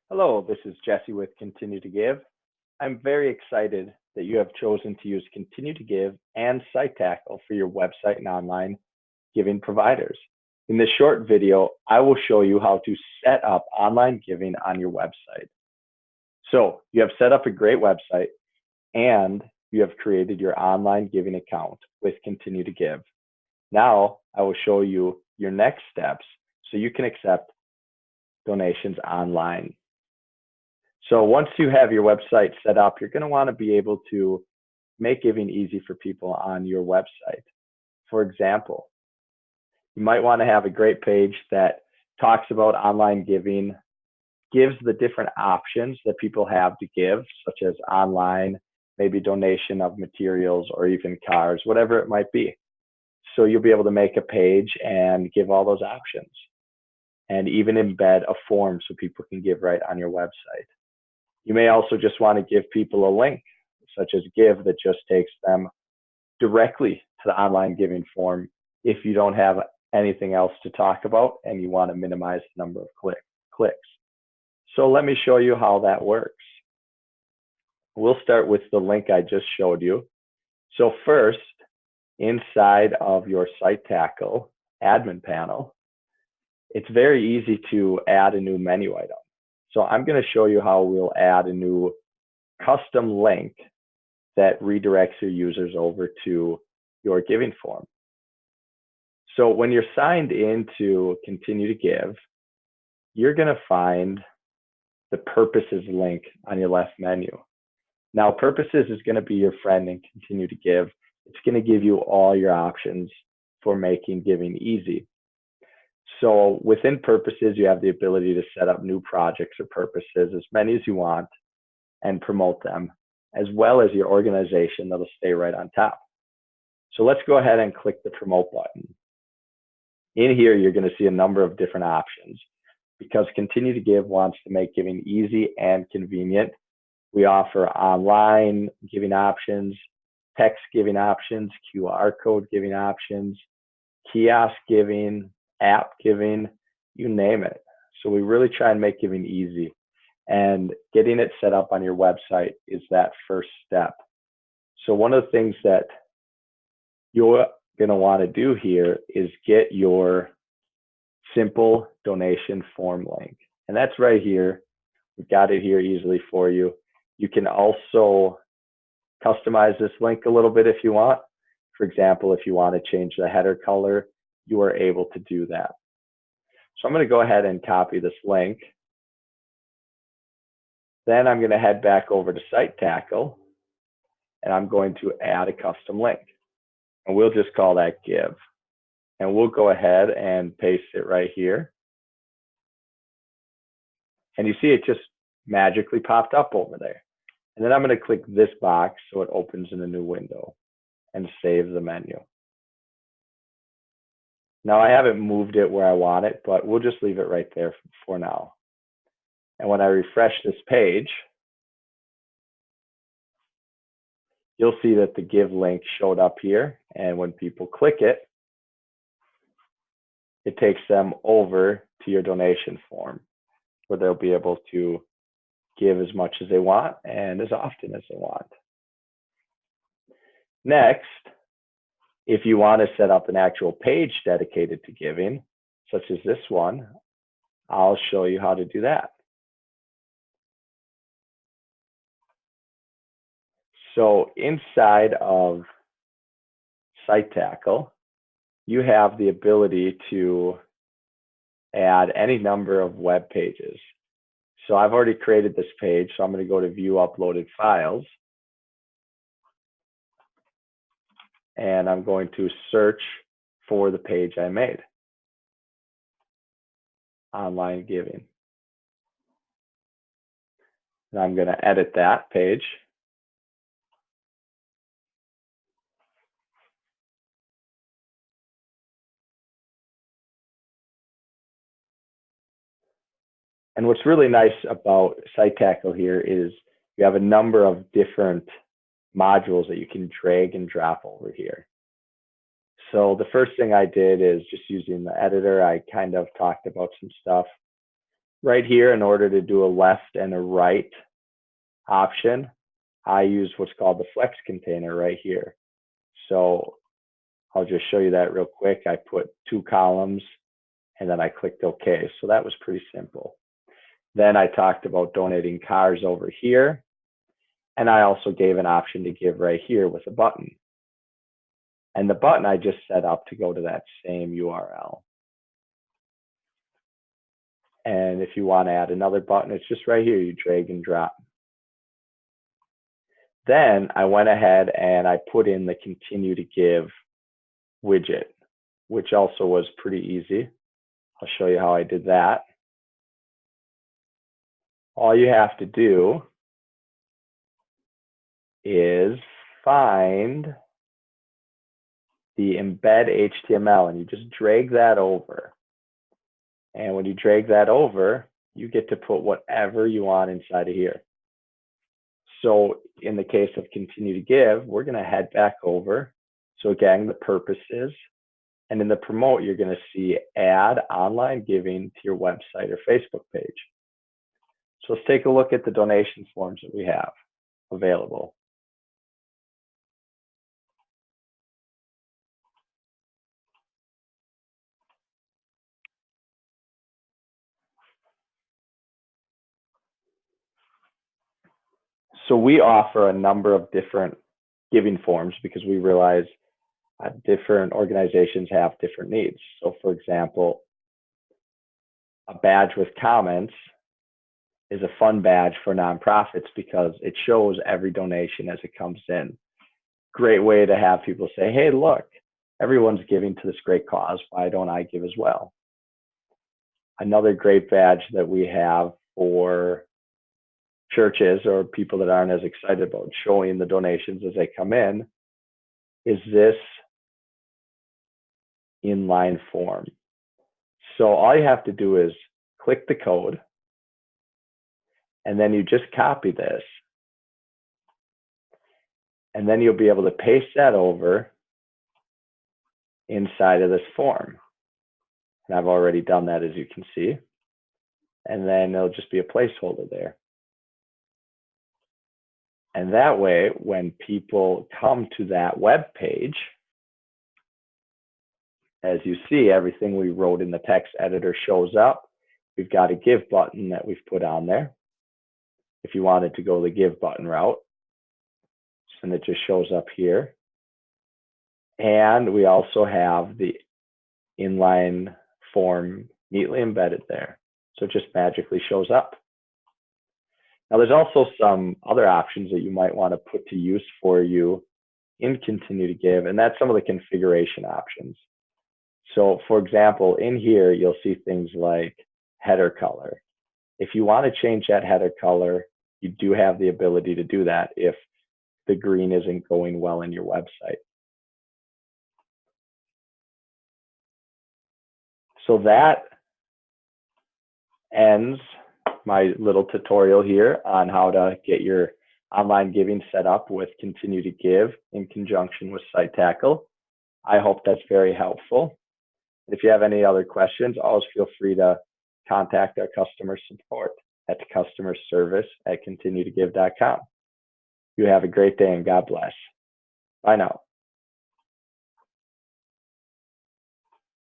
Hello, this is Jesse with Continue to Give. I'm very excited that you have chosen to use Continue to Give and SiteTackle for your website and online giving providers. In this short video, I will show you how to set up online giving on your website. So you have set up a great website and you have created your online giving account with Continue to Give. Now I will show you your next steps so you can accept donations online. So once you have your website set up, you're going to want to be able to make giving easy for people on your website. For example, you might want to have a great page that talks about online giving, gives the different options that people have to give, such as online, maybe donation of materials or even cars, whatever it might be. So you'll be able to make a page and give all those options, and even embed a form so people can give right on your website. You may also just want to give people a link, such as Give, that just takes them directly to the online giving form if you don't have anything else to talk about and you want to minimize the number of clicks. So let me show you how that works. We'll start with the link I just showed you. So first, inside of your SiteTackle admin panel, it's very easy to add a new menu item. So I'm going to show you how we'll add a new custom link that redirects your users over to your giving form. So when you're signed into Continue to Give, you're going to find the Purposes link on your left menu. Now, Purposes is going to be your friend in Continue to Give. It's going to give you all your options for making giving easy. So within Purposes, you have the ability to set up new projects or purposes, as many as you want, and promote them, as well as your organization that'll stay right on top. So let's go ahead and click the Promote button. In here, you're going to see a number of different options. Because Continue to Give wants to make giving easy and convenient, we offer online giving options, text giving options, QR code giving options, kiosk giving, app giving, you name it. So we really try and make giving easy, and getting it set up on your website is that first step. So one of the things that you're going to want to do here is get your simple donation form link, and that's right here. We've got it here easily for you. You can also customize this link a little bit if you want. For example, if you want to change the header color, you are able to do that. So I'm going to go ahead and copy this link. Then I'm going to head back over to SiteTackle, and I'm going to add a custom link. And we'll just call that Give. And we'll go ahead and paste it right here. And you see it just magically popped up over there. And then I'm going to click this box so it opens in a new window and save the menu. Now I haven't moved it where I want it, but we'll just leave it right there for now. And when I refresh this page, you'll see that the Give link showed up here. And when people click it, it takes them over to your donation form, where they'll be able to give as much as they want and as often as they want. Next, if you want to set up an actual page dedicated to giving, such as this one, I'll show you how to do that. So inside of SiteTackle, you have the ability to add any number of web pages. So I've already created this page, so I'm going to go to View Uploaded Files. And I'm going to search for the page I made, Online Giving. And I'm going to edit that page. And what's really nice about SiteTackle here is you have a number of different modules that you can drag and drop over here. So the first thing I did is just using the editor, I kind of talked about some stuff. Right here, in order to do a left and a right option, I use what's called the flex container right here. So I'll just show you that real quick. I put 2 columns and then I clicked OK. So that was pretty simple. Then I talked about donating cars over here. And I also gave an option to give right here with a button. And the button I just set up to go to that same URL. And if you want to add another button, it's just right here. You drag and drop. Then I went ahead and I put in the continue to give widget, which also was pretty easy. I'll show you how I did that. All you have to do is find the embed HTML and you just drag that over. And when you drag that over, you get to put whatever you want inside of here. So in the case of continue to give, we're going to head back over. So again, the purposes, and in the promote, you're going to see add online giving to your website or Facebook page. So let's take a look at the donation forms that we have available. So we offer a number of different giving forms because we realize different organizations have different needs. So for example, a badge with comments is a fun badge for nonprofits because it shows every donation as it comes in. Great way to have people say, hey, look, everyone's giving to this great cause. Why don't I give as well? Another great badge that we have for churches or people that aren't as excited about showing the donations as they come in is this Inline Form. So all you have to do is click the code and then you just copy this. And then you'll be able to paste that over inside of this form. And I've already done that, as you can see. And then there'll just be a placeholder there. And that way, when people come to that web page, as you see, everything we wrote in the text editor shows up. We've got a give button that we've put on there. If you wanted to go the give button route, and it just shows up here. And we also have the inline form neatly embedded there. So it just magically shows up. Now there's also some other options that you might want to put to use for you in continue to give, and that's some of the configuration options. So for example, in here, you'll see things like header color. If you want to change that header color, you do have the ability to do that if the green isn't going well in your website. So that ends my little tutorial here on how to get your online giving set up with Continue to Give in conjunction with SiteTackle. I hope that's very helpful. If you have any other questions, always feel free to contact our customer support at customerservice@continuetogive.com. You have a great day and God bless. Bye now.